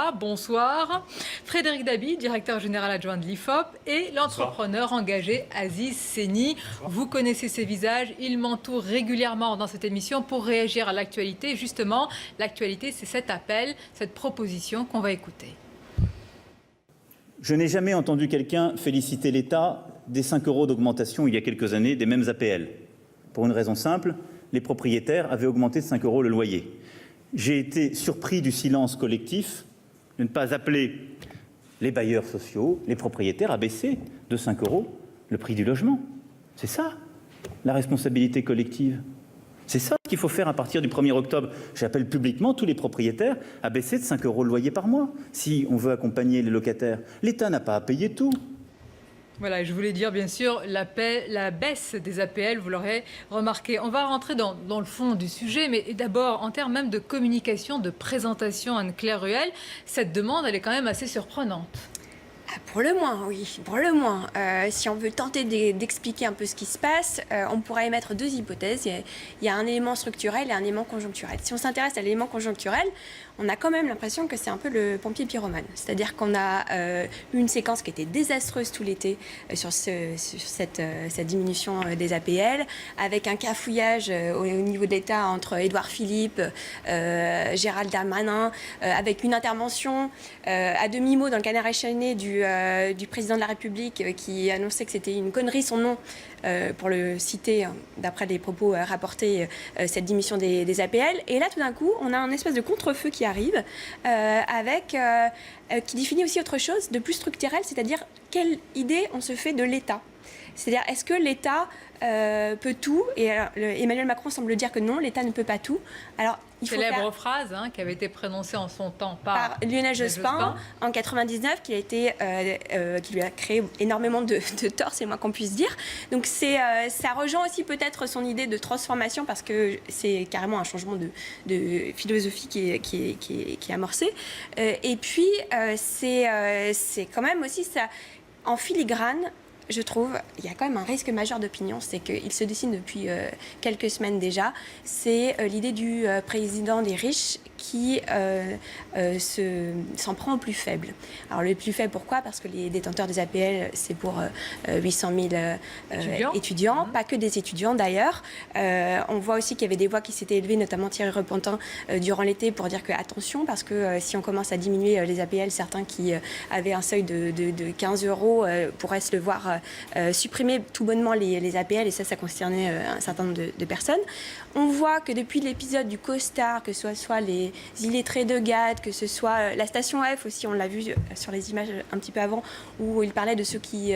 Bonsoir. Frédéric Dabi, directeur général adjoint de l'IFOP, et l'entrepreneur engagé Aziz Seni. Vous connaissez ces visages, ils m'entourent régulièrement dans cette émission pour réagir à l'actualité. Justement, l'actualité, c'est cet appel, cette proposition qu'on va écouter. Je n'ai jamais entendu quelqu'un féliciter l'État des 5 € d'augmentation il y a quelques années des mêmes APL. Pour une raison simple, les propriétaires avaient augmenté de 5 € le loyer. J'ai été surpris du silence collectif de ne pas appeler les bailleurs sociaux, les propriétaires à baisser de 5 € le prix du logement. C'est ça, la responsabilité collective. C'est ça qu'il faut faire à partir du 1er octobre. J'appelle publiquement tous les propriétaires à baisser de 5 € le loyer par mois, si on veut accompagner les locataires. L'État n'a pas à payer tout. Voilà, je voulais dire bien sûr la baisse des APL, vous l'aurez remarqué. On va rentrer dans le fond du sujet, mais d'abord en termes même de communication, de présentation, Anne-Claire Ruel, cette demande elle est quand même assez surprenante. Pour le moins, oui, pour le moins. Si on veut tenter d'expliquer un peu ce qui se passe, on pourrait émettre 2 hypothèses. Il y a un élément structurel et un élément conjoncturel. Si on s'intéresse à l'élément conjoncturel, on a quand même l'impression que c'est un peu le pompier pyromane. C'est-à-dire qu'on a eu une séquence qui était désastreuse tout l'été sur cette diminution des APL, avec un cafouillage au niveau de l'État entre Édouard Philippe, Gérald Darmanin, avec une intervention à demi-mot dans le canard enchaîné du président de la République qui annonçait que c'était une connerie son nom, pour le citer d'après les propos rapportés, cette diminution des APL. Et là, tout d'un coup, on a un espèce de contre-feu qui arrive qui définit aussi autre chose de plus structurel, c'est-à-dire quelle idée on se fait de l'État. C'est-à-dire, est-ce que l'État peut tout? Et Emmanuel Macron semble dire que non, l'État ne peut pas tout. Alors, célèbre phrase qui avait été prononcée en son temps par Lionel Jospin en 99, qui lui a créé énormément de tort, c'est le moins qu'on puisse dire. Donc ça rejoint aussi peut-être son idée de transformation, parce que c'est carrément un changement de philosophie qui est amorcé. Et puis c'est quand même aussi ça en filigrane. Je trouve il y a quand même un risque majeur d'opinion, c'est qu'il se dessine depuis quelques semaines déjà. C'est l'idée du président des riches qui s'en prend aux plus faibles. Alors les plus faibles, pourquoi? Parce que les détenteurs des APL, c'est pour 800 000 étudiants, pas que des étudiants d'ailleurs. On voit aussi qu'il y avait des voix qui s'étaient élevées, notamment Thierry Repentin, durant l'été, pour dire que attention, parce que si on commence à diminuer les APL, certains qui avaient un seuil de 15 € pourraient se le voir supprimer tout bonnement les APL, et ça concernait un certain nombre de personnes. On voit que depuis l'épisode du costard, que ce soit les illettrés de Gade, que ce soit la station F aussi, on l'a vu sur les images un petit peu avant, où il parlait de ceux qui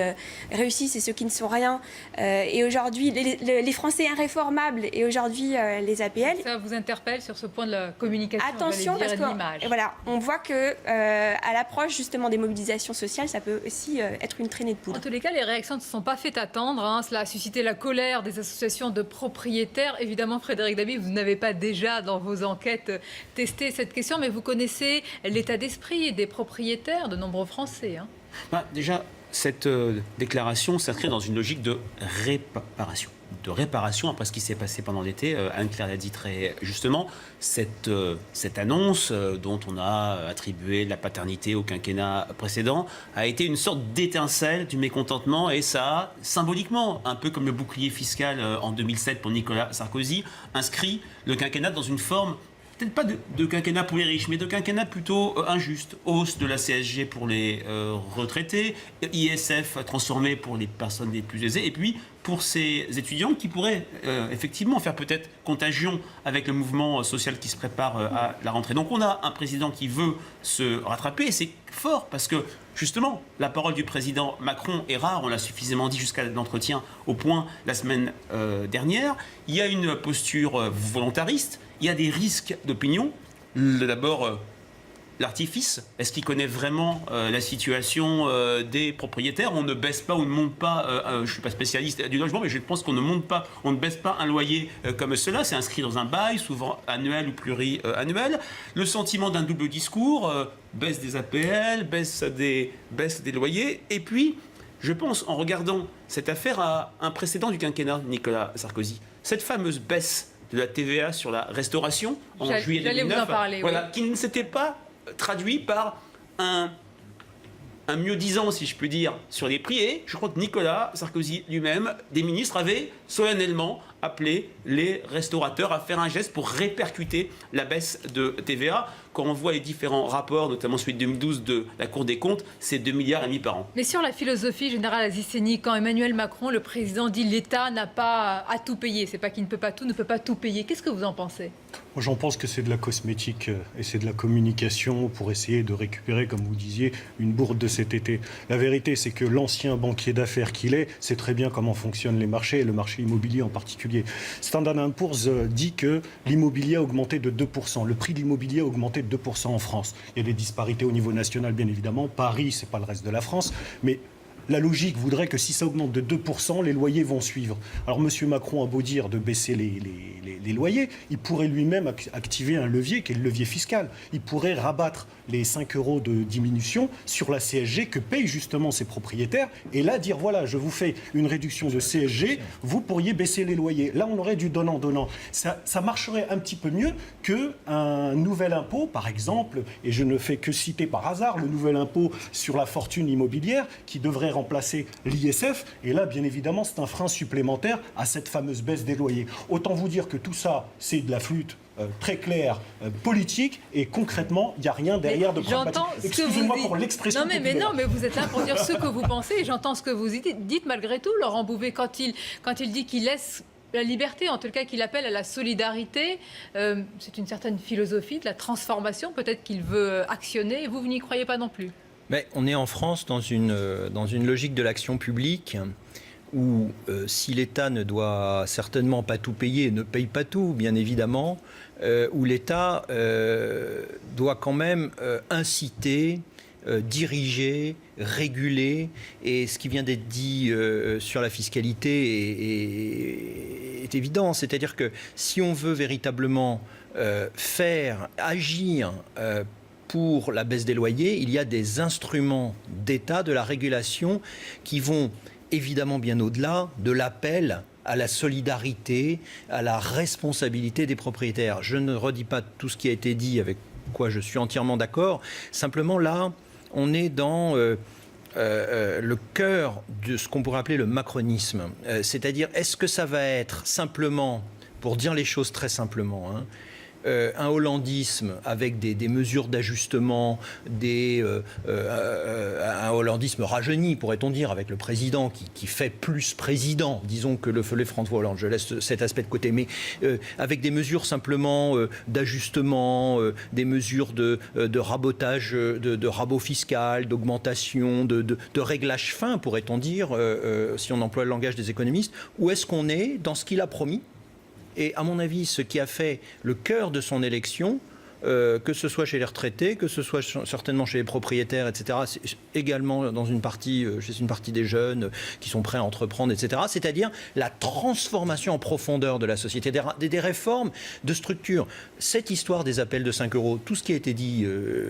réussissent et ceux qui ne sont rien. Et aujourd'hui, les Français irréformables, et aujourd'hui les APL. Ça vous interpelle sur ce point de la communication? Attention, parce que voilà, on voit que à l'approche justement des mobilisations sociales, ça peut aussi être une traînée de poudre. En tous les cas, les réactions ne se sont pas fait attendre. Cela a suscité la colère des associations de propriétaires. Évidemment, Frédéric Dabi, vous n'avez pas déjà dans vos enquêtes testé cette question, mais vous connaissez l'état d'esprit des propriétaires, de nombreux Français. Déjà, cette déclaration s'inscrit dans une logique de réparation. Après ce qui s'est passé pendant l'été. Anne-Claire l'a dit très justement, cette annonce dont on a attribué la paternité au quinquennat précédent a été une sorte d'étincelle du mécontentement, et ça a symboliquement, un peu comme le bouclier fiscal en 2007 pour Nicolas Sarkozy, inscrit le quinquennat dans une forme peut-être pas de quinquennat pour les riches, mais de quinquennat plutôt injuste. Hausse de la CSG pour les retraités, ISF transformé pour les personnes les plus aisées, et puis pour ces étudiants qui pourraient effectivement faire peut-être contagion avec le mouvement social qui se prépare à la rentrée. Donc on a un président qui veut se rattraper, et c'est fort parce que justement la parole du président Macron est rare, on l'a suffisamment dit jusqu'à l'entretien au point la semaine dernière. Il y a une posture volontariste, il y a des risques d'opinion. D'abord, l'artifice, est-ce qu'il connaît vraiment la situation des propriétaires? On ne baisse pas ou ne monte pas, je ne suis pas spécialiste du logement, mais je pense qu'on ne baisse pas un loyer comme cela. C'est inscrit dans un bail, souvent annuel ou pluriannuel. Le sentiment d'un double discours, baisse des APL, baisse des loyers. Et puis, je pense, en regardant cette affaire, à un précédent du quinquennat Nicolas Sarkozy. Cette fameuse baisse de la TVA sur la restauration en juillet 2009, vous en parler, qui ne s'était pas traduit par un mieux-disant, si je puis dire, sur les prix. Et je crois que Nicolas Sarkozy lui-même, des ministres, avait solennellement appelé les restaurateurs à faire un geste pour répercuter la baisse de TVA. Quand on voit les différents rapports, notamment celui de 2012 de la Cour des comptes, c'est 2,5 milliards par an. Mais sur la philosophie, Général Aziz Seni, quand Emmanuel Macron, le président, dit l'État n'a pas à tout payer, c'est pas qu'il ne peut pas tout payer. Qu'est-ce que vous en pensez ? Moi, j'en pense que c'est de la cosmétique et c'est de la communication pour essayer de récupérer, comme vous disiez, une bourde de cet été. La vérité, c'est que l'ancien banquier d'affaires qu'il est sait très bien comment fonctionnent les marchés, et le marché immobilier en particulier. Standard & Poor's dit que l'immobilier a augmenté de 2%. Le prix de l'immobilier a augmenté de 2% en France. Il y a des disparités au niveau national, bien évidemment. Paris, c'est pas le reste de la France, mais la logique voudrait que si ça augmente de 2%, les loyers vont suivre. Alors M. Macron a beau dire de baisser les loyers, il pourrait lui-même activer un levier qui est le levier fiscal. Il pourrait rabattre les 5 € de diminution sur la CSG que payent justement ces propriétaires et là dire voilà, je vous fais une réduction de CSG, vous pourriez baisser les loyers. Là, on aurait du donnant-donnant. Ça marcherait un petit peu mieux qu'un nouvel impôt, par exemple, et je ne fais que citer par hasard le nouvel impôt sur la fortune immobilière qui devrait remplacer l'ISF. Et là, bien évidemment, c'est un frein supplémentaire à cette fameuse baisse des loyers. Autant vous dire que tout ça, c'est de la flûte très claire, politique, et concrètement, il n'y a rien derrière de pragmatique. Excusez-moi pour l'expression populaire. Non, mais vous êtes là pour dire ce que vous pensez, et j'entends ce que vous dites malgré tout, Laurent Bouvet, quand il dit qu'il laisse la liberté, en tout cas qu'il appelle à la solidarité, c'est une certaine philosophie de la transformation, peut-être qu'il veut actionner, et vous n'y croyez pas non plus. Mais on est en France dans une logique de l'action publique où si l'État ne doit certainement pas tout payer, ne paye pas tout, bien évidemment, où l'État doit quand même inciter, diriger, réguler. Et ce qui vient d'être dit sur la fiscalité est évident. C'est-à-dire que si on veut véritablement agir pour la baisse des loyers, il y a des instruments d'État, de la régulation, qui vont évidemment bien au-delà de l'appel à la solidarité, à la responsabilité des propriétaires. Je ne redis pas tout ce qui a été dit, avec quoi je suis entièrement d'accord. Simplement là, on est dans le cœur de ce qu'on pourrait appeler le macronisme. C'est-à-dire, est-ce que ça va être simplement, pour dire les choses très simplement, un hollandisme avec des mesures d'ajustement, un hollandisme rajeuni, pourrait-on dire, avec le président qui fait plus président, disons, que les François Hollande. Je laisse cet aspect de côté, mais avec des mesures simplement d'ajustement, des mesures de rabotage, de rabot fiscal, d'augmentation, de réglage fin, pourrait-on dire, si on emploie le langage des économistes, où est-ce qu'on est dans ce qu'il a promis ? Et à mon avis, ce qui a fait le cœur de son élection, que ce soit chez les retraités, que ce soit certainement chez les propriétaires, etc., également chez une partie des jeunes qui sont prêts à entreprendre, etc., c'est-à-dire la transformation en profondeur de la société, des réformes de structure. Cette histoire des appels de 5 €, tout ce qui a été dit,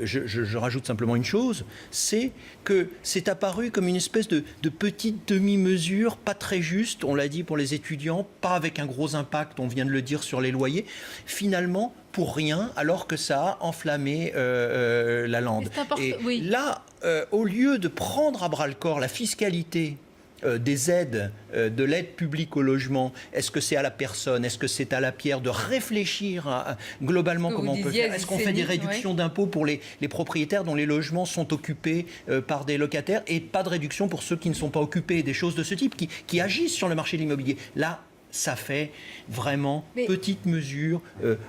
je rajoute simplement une chose, c'est que c'est apparu comme une espèce de petite demi-mesure, pas très juste, on l'a dit pour les étudiants, pas avec un gros impact, on vient de le dire, sur les loyers, finalement, pour rien, alors que ça a enflammé la lande. Et oui. Là, au lieu de prendre à bras-le-corps la fiscalité des aides, de l'aide publique au logement, est-ce que c'est à la personne, est-ce que c'est à la pierre de réfléchir globalement comment on peut faire? Est-ce qu'on fait des réductions d'impôts pour les propriétaires dont les logements sont occupés par des locataires et pas de réduction pour ceux qui ne sont pas occupés, des choses de ce type qui agissent sur le marché de l'immobilier? Là, ça fait vraiment petite mesure,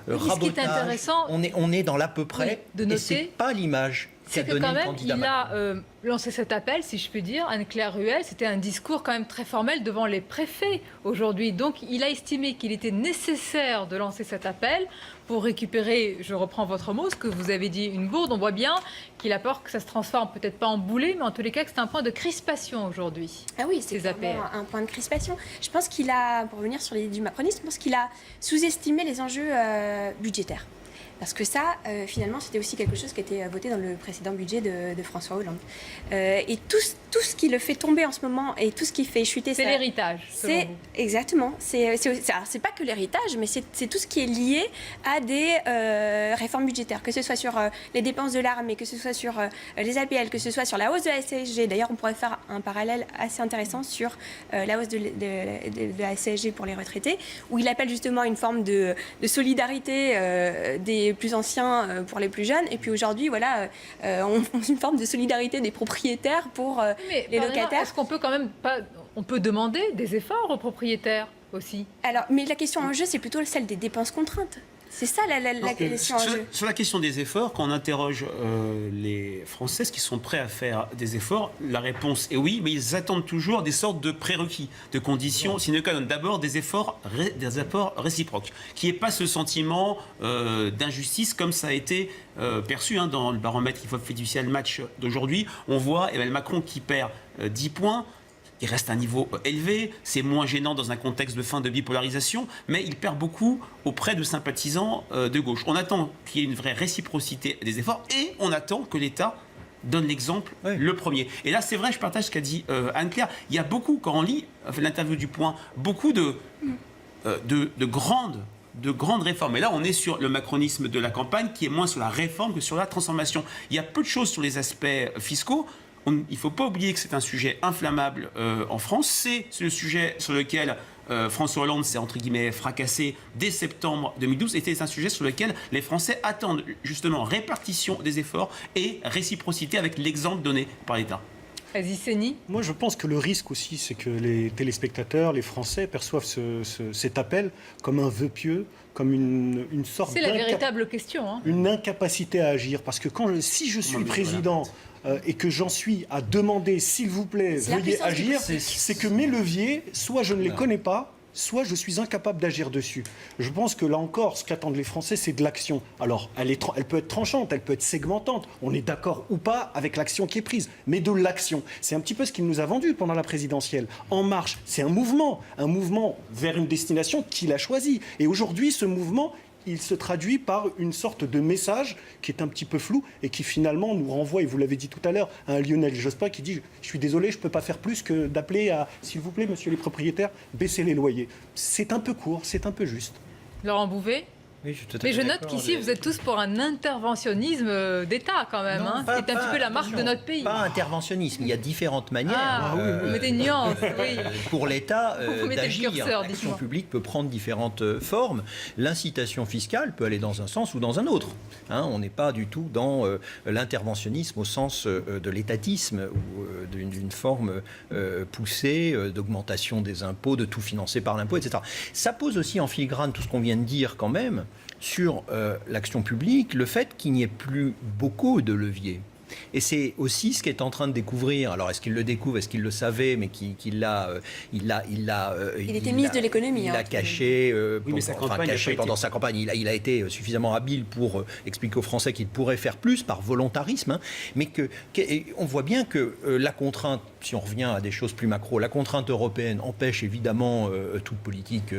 rabotage. On est dans l'à peu près, et c'est pas l'image qu'a donné le candidat. Il a lancé cet appel, si je puis dire, Anne-Claire Ruel. C'était un discours quand même très formel devant les préfets aujourd'hui. Donc il a estimé qu'il était nécessaire de lancer cet appel pour récupérer, je reprends votre mot, ce que vous avez dit, une bourde. On voit bien qu'il a peur que ça se transforme, peut-être pas en boulet, mais en tous les cas que c'est un point de crispation aujourd'hui. Ah oui, c'est un point de crispation. Je pense qu'il a, pour revenir sur l'idée du macronisme, je pense qu'il a sous-estimé les enjeux budgétaires. Parce que ça, finalement, c'était aussi quelque chose qui a été voté dans le précédent budget de François Hollande. Et tout ce qui le fait tomber en ce moment et tout ce qui fait chuter C'est ça... l'héritage, selon vous. Exactement. C'est pas que l'héritage, mais c'est tout ce qui est lié à des réformes budgétaires, que ce soit sur les dépenses de l'armée, que ce soit sur les APL, que ce soit sur la hausse de la CSG. D'ailleurs, on pourrait faire un parallèle assez intéressant sur la hausse de la CSG pour les retraités, où il appelle justement une forme de solidarité des plus anciens pour les plus jeunes. Et puis aujourd'hui, voilà, on une forme de solidarité des propriétaires pour les locataires. Est-ce qu'on peut quand même pas... On peut demander des efforts aux propriétaires aussi? Alors, mais la question en jeu, c'est plutôt celle des dépenses contraintes. C'est ça la question en jeu. Sur la question des efforts, quand on interroge les Français qui sont prêts à faire des efforts, la réponse est oui, mais ils attendent toujours des sortes de prérequis, de conditions sine qua non. D'abord des efforts réciproques, qui n'est pas ce sentiment d'injustice comme ça a été perçu dans le baromètre IFOP Fiducial Match d'aujourd'hui. On voit Emmanuel Macron qui perd 10 points. Il reste à un niveau élevé, c'est moins gênant dans un contexte de fin de bipolarisation, mais il perd beaucoup auprès de sympathisants de gauche. On attend qu'il y ait une vraie réciprocité des efforts et on attend que l'État donne l'exemple le premier. Et là, c'est vrai, je partage ce qu'a dit Anne-Claire. Il y a beaucoup, quand on lit l'interview du Point, beaucoup de grandes réformes. Et là, on est sur le macronisme de la campagne qui est moins sur la réforme que sur la transformation. Il y a peu de choses sur les aspects fiscaux. Il ne faut pas oublier que c'est un sujet inflammable en France. C'est le sujet sur lequel François Hollande s'est, entre guillemets, fracassé dès septembre 2012. Et c'est un sujet sur lequel les Français attendent justement répartition des efforts et réciprocité avec l'exemple donné par l'État. Aziz Seni. Moi, je pense que le risque aussi, c'est que les téléspectateurs, les Français, perçoivent cet appel comme un vœu pieux, comme une sorte C'est la véritable question. Hein. Une incapacité à agir. Parce que si je suis président et que j'en suis à demander, s'il vous plaît, veuillez agir, c'est que mes leviers, soit je ne les connais pas, soit je suis incapable d'agir dessus. Je pense que là encore, ce qu'attendent les Français, c'est de l'action. Alors, elle peut être tranchante, elle peut être segmentante. On est d'accord ou pas avec l'action qui est prise, mais de l'action. C'est un petit peu ce qu'il nous a vendu pendant la présidentielle. En marche, c'est un mouvement vers une destination qu'il a choisie. Et aujourd'hui, ce mouvement, il se traduit par une sorte de message qui est un petit peu flou et qui finalement nous renvoie, et vous l'avez dit tout à l'heure, à un Lionel Jospin qui dit « Je suis désolé, je ne peux pas faire plus que d'appeler à, s'il vous plaît, monsieur les propriétaires, baisser les loyers ». C'est un peu court, c'est un peu juste. Laurent Bouvet. Oui, je suis tout à Mais fait je note d'accord. qu'ici, vous êtes tous pour un interventionnisme d'État, quand même. Non, C'est un petit peu la marque de notre pays. Pas interventionnisme, il y a différentes manières. Vous mettez une nuance, oui. Pour l'État Vous mettez le d'agir. curseur, L'action dites-moi. publique peut prendre différentes formes. L'incitation fiscale peut aller dans un sens ou dans un autre. On n'est pas du tout dans l'interventionnisme au sens de l'étatisme ou d'une forme poussée d'augmentation des impôts, de tout financer par l'impôt, etc. Ça pose aussi en filigrane tout ce qu'on vient de dire quand même sur l'action publique, le fait qu'il n'y ait plus beaucoup de leviers. Et c'est aussi ce qu'est en train de découvrir. Alors, est-ce qu'il le découvre, est-ce qu'il le savait, mais qu'il l'a... Il était ministre de l'économie. Il l'a caché, mais sa campagne n'a pas pendant été. sa campagne. Il a été suffisamment habile pour expliquer aux Français qu'il pourrait faire plus par volontarisme. Mais on voit bien que la contrainte, si on revient à des choses plus macro, la contrainte européenne empêche évidemment toute politique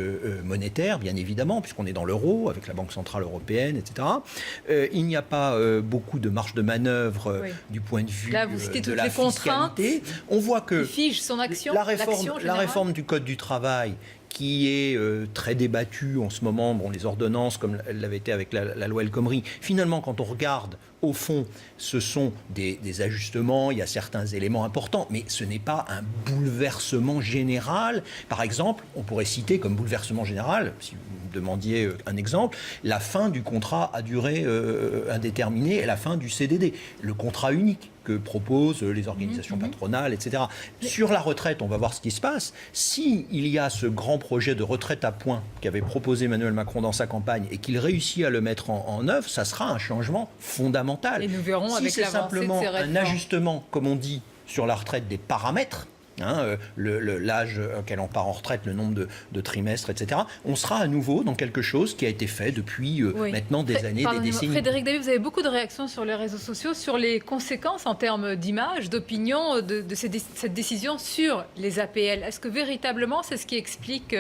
monétaire, bien évidemment, puisqu'on est dans l'euro, avec la Banque Centrale Européenne, etc. Il n'y a pas beaucoup de marge de manœuvre du point de vue Là, vous citez de toutes la les contraintes. fiscalité. On voit que Il fige son action. la l'action réforme du Code du travail, qui est très débattue en ce moment, les ordonnances, comme elle l'avait été avec la loi El Khomri, finalement, quand on regarde, au fond, ce sont des ajustements, il y a certains éléments importants, mais ce n'est pas un bouleversement général. Par exemple, on pourrait citer comme bouleversement général, si vous me demandiez un exemple, la fin du contrat à durée indéterminée et la fin du CDD, le contrat unique que proposent les organisations patronales, etc. Sur la retraite, on va voir ce qui se passe. S'il y a ce grand projet de retraite à points qu'avait proposé Emmanuel Macron dans sa campagne et qu'il réussit à le mettre en œuvre, ça sera un changement fondamental. Et nous verrons si avec c'est l'avancée de simplement ces un réformes. ajustement, comme on dit, sur la retraite des paramètres, l'âge auquel on part en retraite, le nombre de trimestres, etc., on sera à nouveau dans quelque chose qui a été fait depuis maintenant des années, des décennies. Frédéric Dabi, vous avez beaucoup de réactions sur les réseaux sociaux sur les conséquences en termes d'image, d'opinion de cette décision sur les APL. Est-ce que véritablement c'est ce qui explique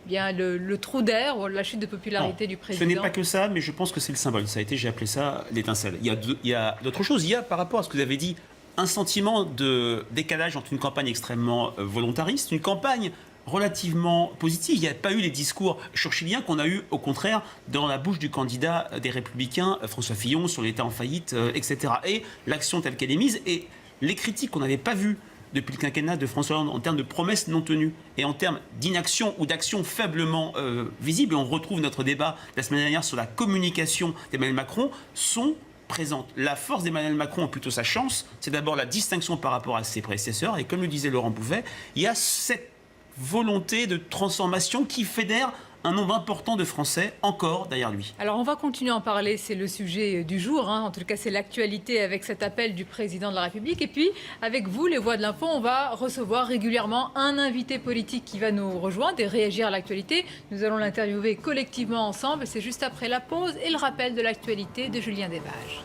bien le trou d'air ou la chute de popularité du président. Ce n'est pas que ça, mais je pense que c'est le symbole. Ça a été, j'ai appelé ça l'étincelle. Il y a d'autres choses. Il y a, par rapport à ce que vous avez dit, un sentiment de décalage entre une campagne extrêmement volontariste, une campagne relativement positive. Il n'y a pas eu les discours churchilliens qu'on a eu, au contraire, dans la bouche du candidat des Républicains, François Fillon, sur l'État en faillite, etc. Et l'action telle qu'elle est mise, et les critiques qu'on n'avait pas vues depuis le quinquennat de François Hollande en termes de promesses non tenues et en termes d'inaction ou d'action faiblement visible, et on retrouve notre débat la semaine dernière sur la communication d'Emmanuel Macron, sont présentes. La force d'Emmanuel Macron, ou plutôt sa chance, c'est d'abord la distinction par rapport à ses prédécesseurs, et comme le disait Laurent Bouvet, il y a cette volonté de transformation qui fédère un nombre important de Français encore derrière lui. Alors on va continuer à en parler, c'est le sujet du jour, en tout cas c'est l'actualité avec cet appel du président de la République. Et puis avec vous, les Voix de l'Info, on va recevoir régulièrement un invité politique qui va nous rejoindre et réagir à l'actualité. Nous allons l'interviewer collectivement ensemble, c'est juste après la pause et le rappel de l'actualité de Julien Desbages.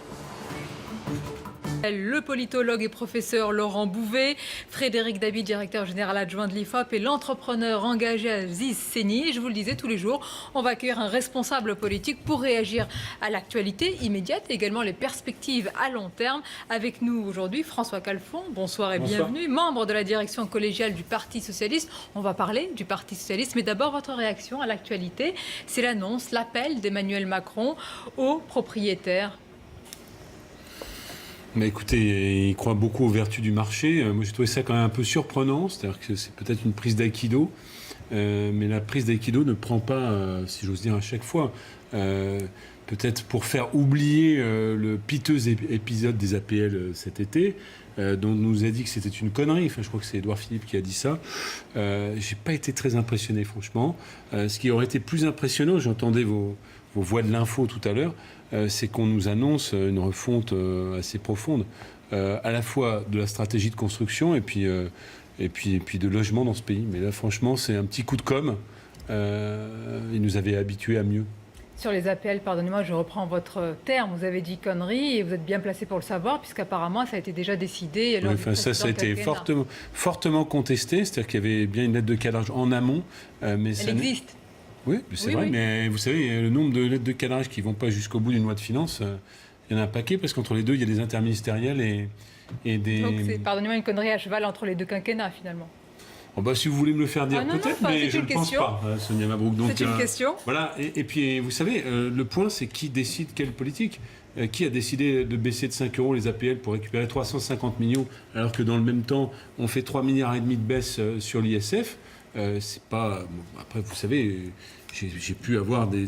Le politologue et professeur Laurent Bouvet, Frédéric Dabi, directeur général adjoint de l'IFOP, et l'entrepreneur engagé Aziz Seni. Et je vous le disais, tous les jours, on va accueillir un responsable politique pour réagir à l'actualité immédiate et également les perspectives à long terme. Avec nous aujourd'hui, François Calfon, bonsoir et bienvenue, membre de la direction collégiale du Parti Socialiste. On va parler du Parti Socialiste, mais d'abord votre réaction à l'actualité. C'est l'annonce, l'appel d'Emmanuel Macron aux propriétaires. Mais écoutez, il croit beaucoup aux vertus du marché. Moi, j'ai trouvé ça quand même un peu surprenant. C'est-à-dire que c'est peut-être une prise d'aïkido. Mais la prise d'aïkido ne prend pas, si j'ose dire, à chaque fois. Peut-être pour faire oublier le piteux épisode des APL cet été, dont on nous a dit que c'était une connerie. Enfin, je crois que c'est Édouard Philippe qui a dit ça. J'ai pas été très impressionné, franchement. Ce qui aurait été plus impressionnant, j'entendais vos Voix de l'Info tout à l'heure, c'est qu'on nous annonce une refonte assez profonde, à la fois de la stratégie de construction et puis de logement dans ce pays. Mais là, franchement, c'est un petit coup de com'. Ils nous avaient habitués à mieux. Sur les APL, pardonnez-moi, je reprends votre terme. Vous avez dit connerie et vous êtes bien placé pour le savoir, puisqu'apparemment, ça a été déjà décidé. Oui, enfin, ça a été fortement contesté. C'est-à-dire qu'il y avait bien une lettre de cadrage en amont. Mais elle existe. Oui, c'est vrai, mais vous savez, le nombre de lettres de cadrage qui ne vont pas jusqu'au bout d'une loi de finances, il y en a un paquet, parce qu'entre les deux, il y a des interministériels et des... Donc c'est, pardonnez-moi, une connerie à cheval entre les deux quinquennats, finalement. Oh bah, si vous voulez me le faire dire, peut-être, mais je ne pense pas, Sonia Mabrouk. C'est une question. Voilà, et puis, vous savez, le point, c'est qui décide quelle politique. Qui a décidé de baisser de 5 euros les APL pour récupérer 350 millions, alors que dans le même temps, on fait 3,5 milliards de baisse sur l'ISF. C'est pas... Après, vous savez... J'ai pu avoir des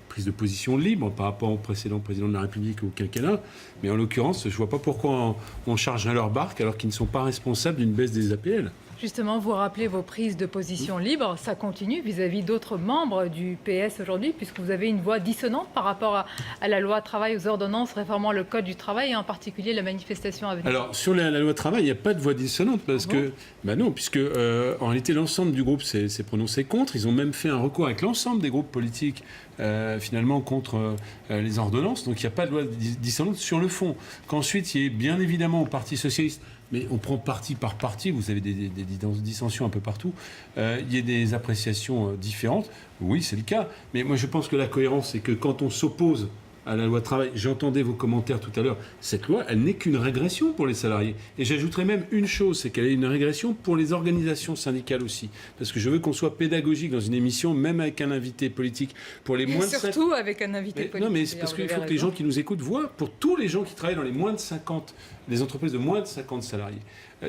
prises de position libres par rapport au précédent président de la République ou au quinquennat, mais en l'occurrence, je ne vois pas pourquoi on chargerait leur barque alors qu'ils ne sont pas responsables d'une baisse des APL. Justement, vous rappelez vos prises de position libres, ça continue vis-à-vis d'autres membres du PS aujourd'hui, puisque vous avez une voix dissonante par rapport à la loi travail, aux ordonnances réformant le code du travail, et en particulier la manifestation à venir. Alors, sur la loi travail, il n'y a pas de voix dissonante, parce que... Ben non, puisque en réalité, l'ensemble du groupe s'est prononcé contre. Ils ont même fait un recours avec l'ensemble des groupes politiques, finalement, contre les ordonnances. Donc, il n'y a pas de loi dissonante sur le fond. Qu'ensuite, il y ait bien évidemment au Parti Socialiste... Mais on prend parti par parti, vous avez des dissensions un peu partout. Il y a des appréciations différentes. Oui, c'est le cas. Mais moi, je pense que la cohérence, c'est que quand on s'oppose à la loi travail, j'entendais vos commentaires tout à l'heure, cette loi, elle n'est qu'une régression pour les salariés. Et j'ajouterais même une chose, c'est qu'elle est une régression pour les organisations syndicales aussi. Parce que je veux qu'on soit pédagogique dans une émission, même avec un invité politique. Pour les moins de surtout avec un invité politique. Non, mais c'est parce qu'il faut que les gens qui nous écoutent voient, pour tous les gens qui travaillent dans les moins de 50, les entreprises de moins de 50 salariés.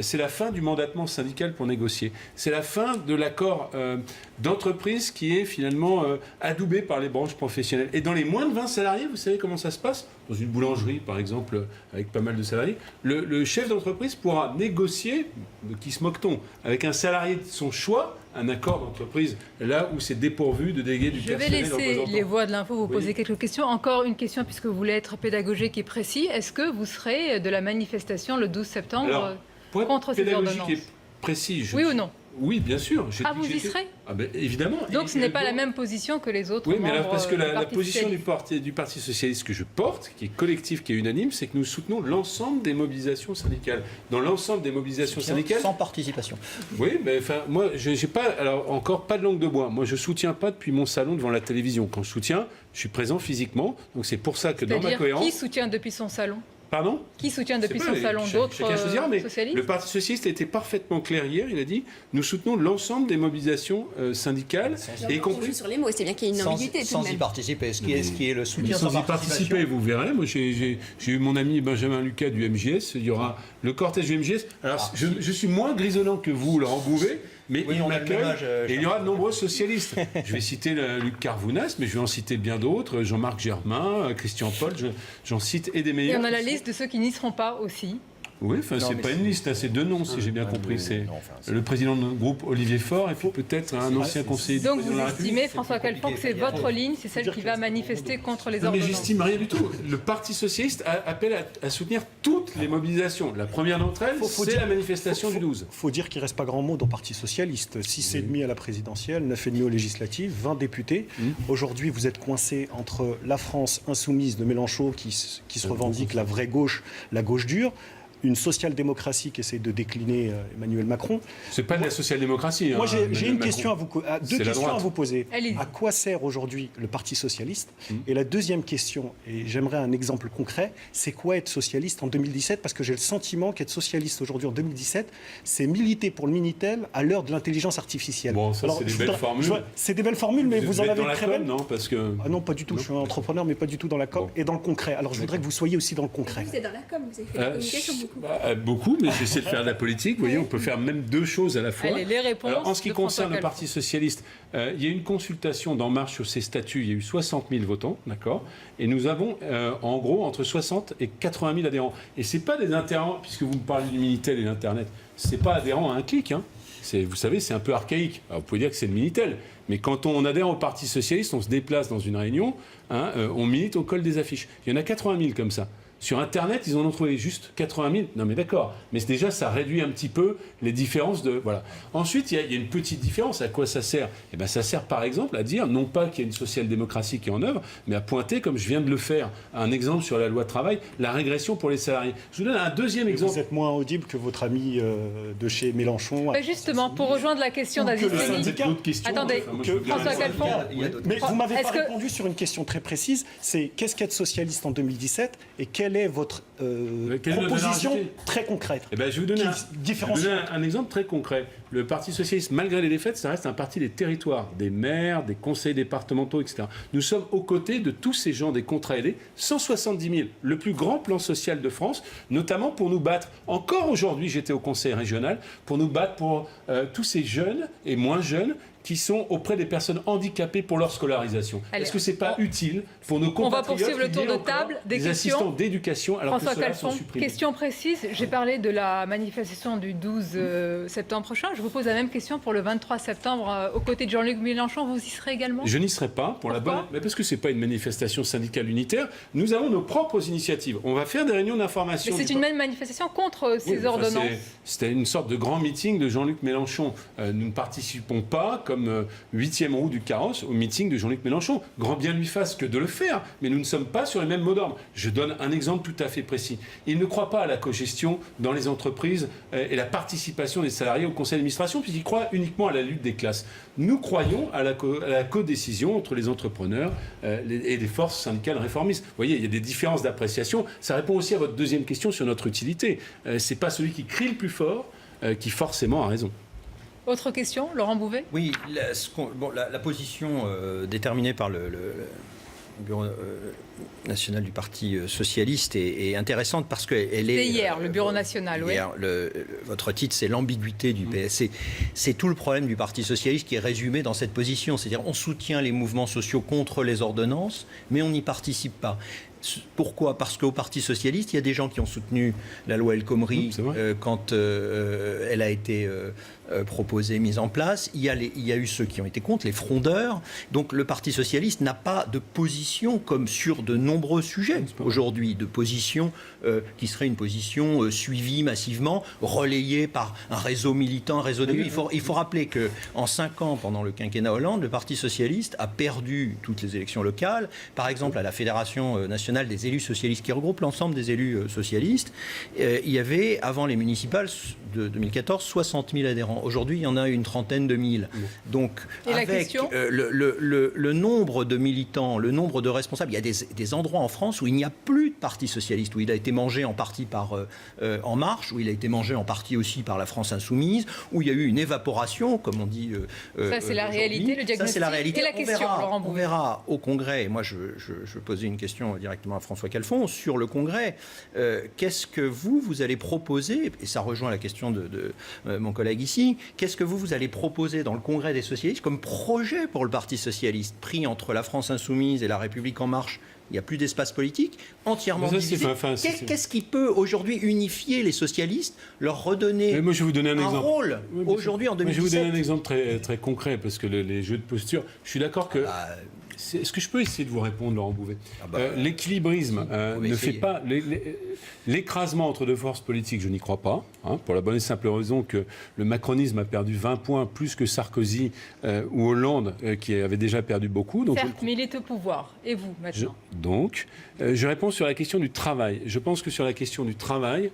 C'est la fin du mandatement syndical pour négocier. C'est la fin de l'accord d'entreprise qui est finalement adoubé par les branches professionnelles. Et dans les moins de 20 salariés, vous savez comment ça se passe ? Dans une boulangerie, par exemple, avec pas mal de salariés, le chef d'entreprise pourra négocier, de qui se moque-t-on, avec un salarié de son choix, un accord d'entreprise, là où c'est dépourvu de déléguer du personnel représentant. Je vais laisser les Voix de l'Info vous poser quelques questions. Encore une question, puisque vous voulez être pédagogique et précis. Est-ce que vous serez de la manifestation le 12 septembre ? Alors, pour être contre ces pédagogique ordonnances. et précis, oui ou non ? Oui, bien sûr. J'ai Ah, dit vous que y j'étais- serez? Ah ben, évidemment. Donc ce n'est pas la même. même position que les autres Oui, mais membres là, parce que la Parti position socialiste. du Parti socialiste que je porte, qui est collective, qui est unanime, c'est que nous soutenons l'ensemble des mobilisations syndicales. Dans l'ensemble des mobilisations syndicales. Sans participation. Oui, mais enfin, moi, j'ai pas, alors encore pas de langue de bois. Moi, je soutiens pas depuis mon salon devant la télévision. Quand je soutiens, je suis présent physiquement. Donc c'est pour ça que dans ma C'est-à-dire cohérence. qui soutient depuis son salon? Pardon. Qui soutient depuis C'est son pas- salon chacun d'autres choisira, mais socialistes? Le Parti socialiste a été parfaitement clair hier. Il a dit nous soutenons l'ensemble des mobilisations syndicales, y On compris. joue sur les mots, c'est bien qu'il y ait une ambiguïté tout de Sans y même. participer. Ce qui est le soutien Sans sans y participer, vous verrez. Moi, j'ai eu mon ami Benjamin Lucas du MJS. Il y aura le cortège du MJS. Alors, je suis moins grisonnant que vous, Laurent Bouvet, mais Oui, il on a le même m'accueille. âge, Et il y aura de nombreux socialistes. Je vais citer Luc Carvounas, mais je vais en citer bien d'autres. Jean-Marc Germain, Christian Paul, j'en cite et des Et meilleurs. on a la liste de ceux qui n'y seront pas aussi. Oui, enfin, Non, c'est mais pas c'est- une liste, hein, c'est deux noms, si j'ai bien compris. C'est le président de notre groupe, Olivier Faure, et puis peut-être un ancien conseiller du Donc président de vous la République. estimez, François Calfon, que c'est votre ligne, c'est celle qui va manifester contre les Non, mais ordonnances? j'estime rien du tout. Le Parti socialiste appelle à soutenir toutes les mobilisations. La première d'entre elles, Faut c'est dire- la manifestation du 12. Il faut dire qu'il ne reste pas grand monde au Parti socialiste. 6,5 à la présidentielle, 9,5 aux législatives, 20 députés. Aujourd'hui, vous êtes coincé entre la France insoumise de Mélenchon, qui se revendique la vraie gauche, la gauche dure, une social-démocratie qui essaie de décliner Emmanuel Macron. C'est pas de la social-démocratie. Moi, hein, j'ai Emmanuel une Macron. question deux C'est la questions droite. à vous poser. Allez-y. À quoi sert aujourd'hui le Parti socialiste? Et la deuxième question, et j'aimerais un exemple concret, c'est quoi être socialiste en 2017? Parce que j'ai le sentiment qu'être socialiste aujourd'hui en 2017, c'est militer pour le Minitel à l'heure de l'intelligence artificielle. Bon, ça, c'est des je belles voudrais- formules. C'est des belles formules, mais vous en êtes avez dans la très com, belles. non? Parce que. Ah non, pas du tout. Je suis un entrepreneur, mais pas du tout dans la com Bon. et dans le concret. Alors, je voudrais que vous soyez aussi dans le concret. Vous êtes dans la com, vous avez fait la communication beaucoup. Beaucoup, mais j'essaie de faire de la politique. Vous voyez, on peut faire même deux choses à la fois. Allez, les réponses Alors, en ce qui de concerne François le Parti socialiste, il y a eu une consultation d'En Marche sur ses statuts. Il y a eu 60 000 votants, d'accord. Et nous avons, en gros, entre 60 et 80 000 adhérents. Et c'est pas des adhérents, puisque vous me parlez du Minitel et de l'Internet, c'est pas adhérent à un clic, hein. Vous savez, c'est un peu archaïque. Alors, vous pouvez dire que c'est le Minitel. Mais quand on adhère au Parti socialiste, on se déplace dans une réunion, hein, on milite, on colle des affiches. Il y en a 80 000 comme ça. Sur Internet, ils en ont trouvé juste 80 000. Non, mais d'accord. Mais déjà, ça réduit un petit peu les différences de... Voilà. Ensuite, il y a une petite différence. À quoi ça sert? Eh bien, ça sert, par exemple, à dire, non pas qu'il y a une social-démocratie qui est en œuvre, mais à pointer, comme je viens de le faire, un exemple sur la loi de travail, la régression pour les salariés. Je vous donne un deuxième exemple. Vous êtes moins audible que votre ami de chez Mélenchon. Mais justement, pour rejoindre la question Ou que d'Aziz le Séni, syndicat- D'autres questions. Attendez, Enfin, moi, je veux bien François répondre. Calfon, Il y a d'autres- Mais vous m'avez Est-ce pas que- répondu sur une question très précise, c'est qu'est-ce qu'être socialiste en 2017 et quelle est votre quelle est notre proposition valeur ajoutée très concrète? Eh ben, je vais vous donner, Qui je vais vous différencie- donner un exemple très concret. Le Parti socialiste, malgré les défaites, ça reste un parti des territoires, des maires, des conseils départementaux, etc. Nous sommes aux côtés de tous ces gens des contrats aidés, 170 000, le plus grand plan social de France, notamment pour nous battre. Encore aujourd'hui, j'étais au conseil régional, pour nous battre pour tous ces jeunes et moins jeunes qui sont auprès des personnes handicapées pour leur scolarisation. Allez, Est-ce que c'est pas utile pour nos compatriotes poursuivre le qui tour y de ait encore table, des des questions. assistants d'éducation alors François que ceux-là sont Calfon, supprimés. question précise. J'ai parlé de la manifestation du 12 septembre prochain. Je vous pose la même question pour le 23 septembre. Aux côtés de Jean-Luc Mélenchon, vous y serez également? Je n'y serai pas pour la bonne. Pourquoi Mais parce que c'est pas une manifestation syndicale unitaire. Nous avons nos propres initiatives. On va faire des réunions d'information. Mais c'est une même manifestation contre ces Oui, enfin, ordonnances. C'était une sorte de grand meeting de Jean-Luc Mélenchon. Nous ne participons pas, comme 8e roue du carrosse, au meeting de Jean-Luc Mélenchon. Grand bien lui fasse que de le faire, mais nous ne sommes pas sur les mêmes mots d'ordre. Je donne un exemple tout à fait précis. Il ne croit pas à la cogestion dans les entreprises et la participation des salariés au conseil d'administration, puisqu'il croit uniquement à la lutte des classes. Nous croyons à la codécision entre les entrepreneurs et les forces syndicales réformistes. Vous voyez, il y a des différences d'appréciation. Ça répond aussi à votre deuxième question sur notre utilité. C'est pas celui qui crie le plus fort qui forcément a raison. Autre question, Laurent Bouvet? Oui, la position déterminée par le Bureau national du Parti socialiste est intéressante parce qu'elle est... C'était hier, le Bureau national, oui. Hier, votre titre, c'est l'ambiguïté du PS. C'est tout le problème du Parti socialiste qui est résumé dans cette position. C'est-à-dire on soutient les mouvements sociaux contre les ordonnances, mais on n'y participe pas. Pourquoi ? Parce qu'au Parti socialiste, il y a des gens qui ont soutenu la loi El Khomri quand elle a été proposée, mise en place. Il y a eu ceux qui ont été contre, les frondeurs. Donc le Parti socialiste n'a pas de position comme sur de nombreux sujets aujourd'hui, de position qui serait une position suivie massivement, relayée par un réseau militant, un réseau d'élus. Il faut rappeler qu'en 5 ans, pendant le quinquennat Hollande, le Parti socialiste a perdu toutes les élections locales. Par exemple, à la Fédération nationale des élus socialistes, qui regroupe l'ensemble des élus socialistes, il y avait, avant les municipales de 2014, 60 000 adhérents. Aujourd'hui, il y en a une trentaine de mille. Donc, et avec le nombre de militants, le nombre de responsables, il y a des endroits en France où il n'y a plus de Parti socialiste, où il a été mangé en partie par En Marche, où il a été mangé en partie aussi par la France Insoumise, où il y a eu une évaporation, comme on dit. Ça, c'est la réalité, le diagnostic. Ça, c'est la réalité. Et la question, Laurent Bouvet. On verra au Congrès, et moi je posais une question directement à François Calfon, sur le Congrès, qu'est-ce que vous allez proposer, et ça rejoint la question de mon collègue ici, qu'est-ce que vous allez proposer dans le Congrès des socialistes comme projet pour le Parti socialiste, pris entre la France Insoumise et la République En Marche? Il n'y a plus d'espace politique, entièrement divisé. Qu'est-ce qui peut aujourd'hui unifier les socialistes, leur redonner moi, je vais vous donner un rôle aujourd'hui en 2017? Je vais vous donner un exemple très, très concret, parce que les jeux de posture, je suis d'accord que... Est-ce que je peux essayer de vous répondre, Laurent Bouvet? L'équilibrisme ne fait pas... L'écrasement entre deux forces politiques, je n'y crois pas, pour la bonne et simple raison que le macronisme a perdu 20 points plus que Sarkozy ou Hollande, qui avait déjà perdu beaucoup. Donc certes, mais il est au pouvoir. Et vous, maintenant? Je réponds sur la question du travail. Je pense que sur la question du travail,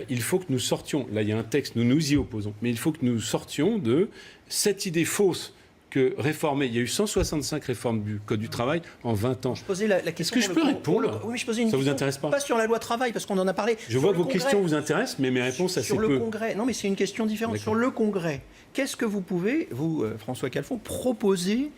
il faut que nous sortions... Là, il y a un texte, nous nous y opposons. Mais il faut que nous sortions de cette idée fausse que réformer, il y a eu 165 réformes du Code du travail en 20 ans. Je posais la question. Est-ce que je peux répondre? Oui, je posais une question. Ça vous intéresse pas? Pas sur la loi travail, parce qu'on en a parlé. Je vois que vos questions vous intéressent, mais mes réponses assez peu. Sur le Congrès, non mais c'est une question différente. Sur le Congrès, qu'est-ce que vous pouvez, vous, François Calfon, proposer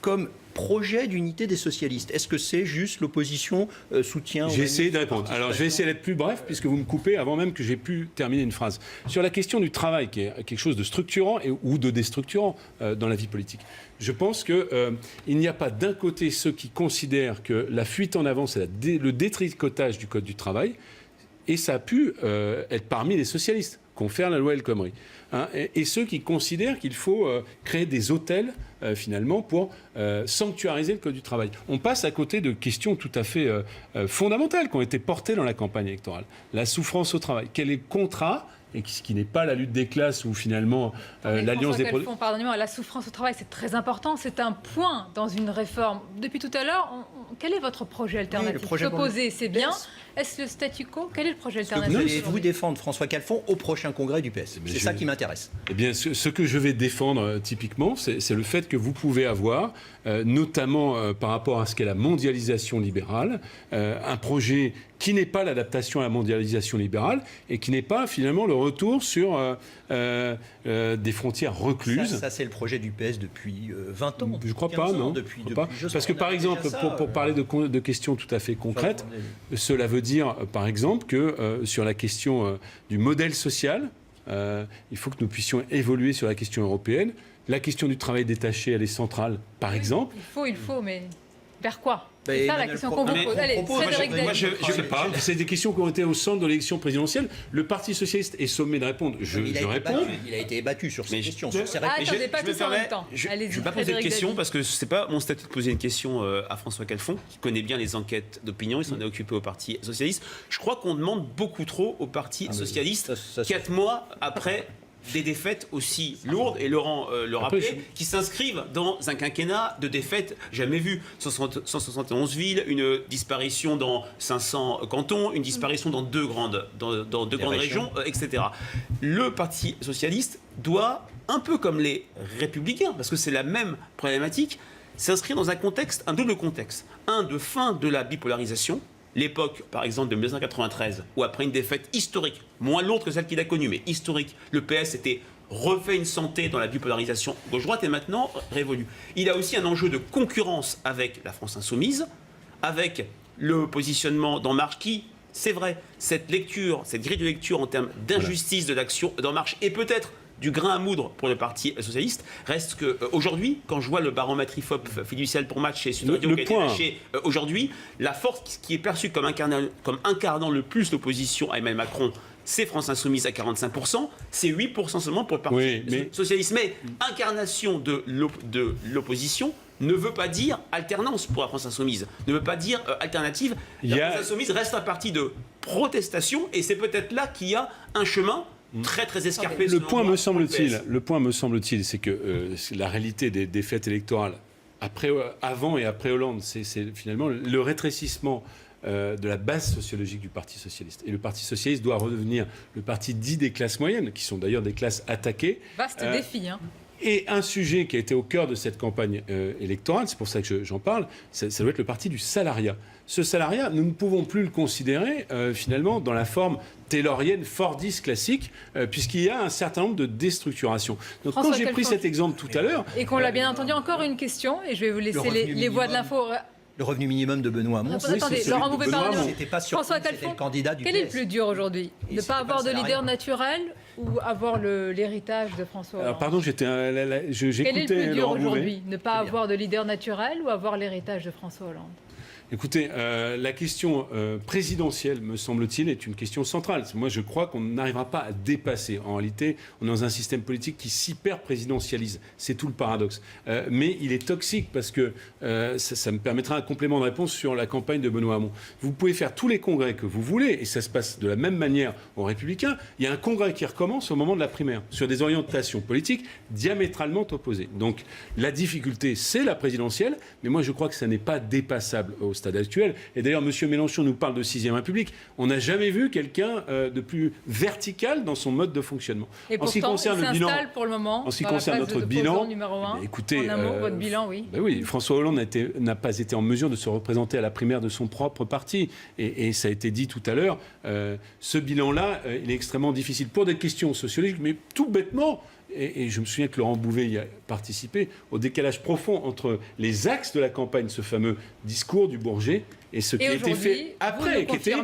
comme projet d'unité des socialistes? Est-ce que c'est juste l'opposition soutien? J'ai essayé de répondre. Alors, je vais essayer d'être plus bref, puisque vous me coupez avant même que j'ai pu terminer une phrase. Sur la question du travail, qui est quelque chose de structurant ou de déstructurant dans la vie politique, je pense qu'il n'y a pas d'un côté ceux qui considèrent que la fuite en avant, c'est le détricotage du Code du travail, et ça a pu être parmi les socialistes, confère la loi El Khomri. Et ceux qui considèrent qu'il faut créer des hôtels, finalement, pour sanctuariser le Code du travail. On passe à côté de questions tout à fait fondamentales qui ont été portées dans la campagne électorale. La souffrance au travail. Quel est le contrat, et ce qui n'est pas la lutte des classes ou finalement l'alliance des producteurs. Pardonnez-moi, la souffrance au travail, c'est très important. C'est un point dans une réforme. Depuis tout à l'heure, quel est votre projet alternatif? S'opposer, c'est bien. Est-ce le statu quo? Quel est le projet alternatif? Vous allez vous défendre, François Calfon, au prochain congrès du PS. C'est ça qui m'intéresse. Eh bien, ce que je vais défendre typiquement, c'est le fait que vous pouvez avoir, notamment par rapport à ce qu'est la mondialisation libérale, un projet qui n'est pas l'adaptation à la mondialisation libérale et qui n'est pas finalement le retour sur des frontières recluses. Ça c'est le projet du PS depuis 20 ans. Je ne crois pas, non. Parce que par exemple, pour parler de questions tout à fait concrètes, cela veut dire par exemple que sur la question du modèle social, il faut que nous puissions évoluer sur la question européenne. La question du travail détaché, elle est centrale, par exemple. Il faut, mais vers quoi? C'est ça la question qu'on vous pose. Allez, Frédéric Dabi. Je ne sais pas. C'est des questions qui ont été au centre de l'élection présidentielle. Le Parti socialiste est sommé de répondre. Je réponds. Il a été battu sur ces questions. Attendez, pas tous en même temps. Je ne vais pas poser de questions parce que ce n'est pas mon statut de poser une question à François Calfon, qui connaît bien les enquêtes d'opinion. Il s'en est occupé au Parti socialiste. Je crois qu'on demande beaucoup trop au Parti socialiste 4 mois après des défaites aussi lourdes, et Laurent le rappelait, qui s'inscrivent dans un quinquennat de défaites jamais vues. 171 villes, une disparition dans 500 cantons, une disparition dans deux grandes régions, etc. Le Parti socialiste doit, un peu comme les Républicains, parce que c'est la même problématique, s'inscrire dans un double contexte. Un de fin de la bipolarisation, l'époque, par exemple, de 1993, où après une défaite historique, moins lourde que celle qu'il a connue, mais historique, le PS était refait une santé dans la bipolarisation gauche-droite et maintenant révolue. Il a aussi un enjeu de concurrence avec la France insoumise, avec le positionnement d'En Marche qui, c'est vrai, cette grille de lecture en termes d'injustice de l'action d'En Marche et peut-être du grain à moudre pour le Parti socialiste. Reste qu'aujourd'hui, quand je vois le baromètre IFOP fiducial pour match chez Sud Radio qui a été lâché aujourd'hui, la force qui est perçue comme incarnant le plus l'opposition à Emmanuel Macron, c'est France Insoumise à 45%, c'est 8% seulement pour le Parti socialiste. Mais incarnation de l'opposition ne veut pas dire alternance pour la France Insoumise, ne veut pas dire alternative. La France Insoumise reste un parti de protestation et c'est peut-être là qu'il y a un chemin très très escarpé. Le point me semble-t-il, c'est que la réalité des défaites électorales avant et après Hollande, c'est finalement le rétrécissement de la base sociologique du Parti socialiste. Et le Parti socialiste doit redevenir le parti dit des classes moyennes, qui sont d'ailleurs des classes attaquées. Vaste défi, hein. Et un sujet qui a été au cœur de cette campagne électorale, c'est pour ça que j'en parle, ça doit être le parti du salariat. Ce salariat, nous ne pouvons plus le considérer finalement dans la forme taylorienne, fordiste classique, puisqu'il y a un certain nombre de déstructurations. Donc quand j'ai pris cet exemple tout à l'heure... Et qu'on l'a bien entendu, encore une question, et je vais vous laisser les voix de l'info... Le revenu minimum de Benoît Hamon. Attendez, Laurent Bouvet-Pardieu. François Calfon, quel est le plus dur aujourd'hui? Ne pas avoir de leader naturel ou avoir l'héritage de François Hollande? Alors pardon, j'écoutais Quel est le plus dur Laurent Bouvet. aujourd'hui? Ne pas avoir de leader naturel ou avoir l'héritage de François Hollande? Écoutez, la question présidentielle, me semble-t-il, est une question centrale. Moi, je crois qu'on n'arrivera pas à dépasser. En réalité, on est dans un système politique qui s'hyper-présidentialise. C'est tout le paradoxe. Mais il est toxique parce que ça me permettra un complément de réponse sur la campagne de Benoît Hamon. Vous pouvez faire tous les congrès que vous voulez, et ça se passe de la même manière aux Républicains. Il y a un congrès qui recommence au moment de la primaire, sur des orientations politiques diamétralement opposées. Donc, la difficulté, c'est la présidentielle, mais moi, je crois que ça n'est pas dépassable au stade actuel. Et d'ailleurs, M. Mélenchon nous parle de 6e République. On n'a jamais vu quelqu'un de plus vertical dans son mode de fonctionnement. Et pourtant, il s'installe pour le moment en ce qui concerne notre bilan, numéro 1. Écoutez, en un mot, votre bilan, oui. Oui, François Hollande n'a pas été en mesure de se représenter à la primaire de son propre parti. Et ça a été dit tout à l'heure, ce bilan-là, il est extrêmement difficile pour des questions sociologiques, mais tout bêtement. Et je me souviens que Laurent Bouvet y a participé au décalage profond entre les axes de la campagne, ce fameux discours du Bourget, et ce qui a été fait après, qui était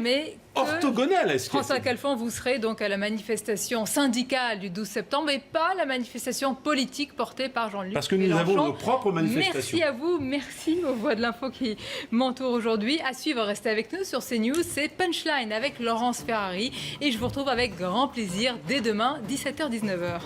orthogonal à ce François Calfon, vous serez donc à la manifestation syndicale du 12 septembre, mais pas la manifestation politique portée par Jean-Luc Mélenchon. Parce que nous avons nos propres manifestations. Merci à vous, merci aux voix de l'info qui m'entourent aujourd'hui. À suivre, restez avec nous sur CNews, c'est Punchline avec Laurence Ferrari. Et je vous retrouve avec grand plaisir dès demain, 17h-19h.